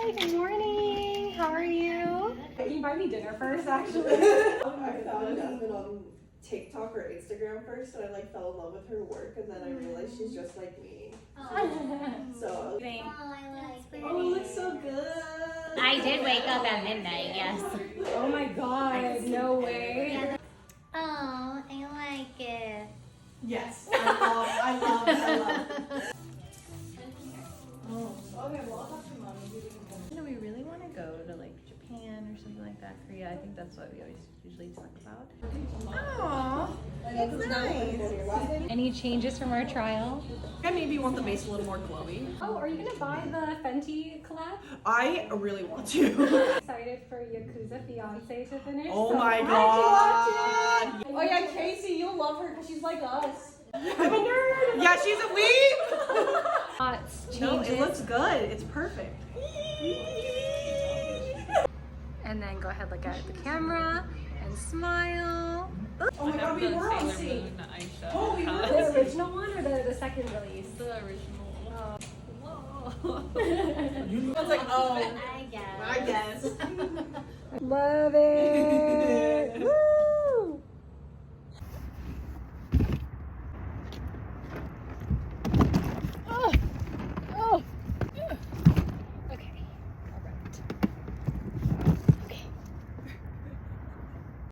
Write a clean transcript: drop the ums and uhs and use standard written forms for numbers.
Hi, good morning. How are you? Can you buy me dinner first, actually? I found Jasmine on TikTok or Instagram first, and I like fell in love with her work, and then I realized she's just like me. So Thanks. it looks so good. I did wake up at midnight, yes. Oh my god, no way. Oh, I like it. Yes, I love. Okay, well, I'll talk to Mom. You know, we really want to go to like Japan or something like that, Korea. I think that's what we always usually talk about. Aww, that's nice. Any changes from our trial? I maybe want the base a little more glowy. Oh, are you gonna buy the Fenty collab? I really want to. Excited for Yakuza Fiance to finish. Oh so my I god. can Oh yeah, Casey, you'll love her because she's like us. I'm a nerd. Yeah, she's a weeb. No, it looks good. It's perfect. And then go ahead, look at the camera and smile. Oh my god, we were on scene. Oh, we The original one or the second release? The original. I was like, oh, I guess. I guess. Love it.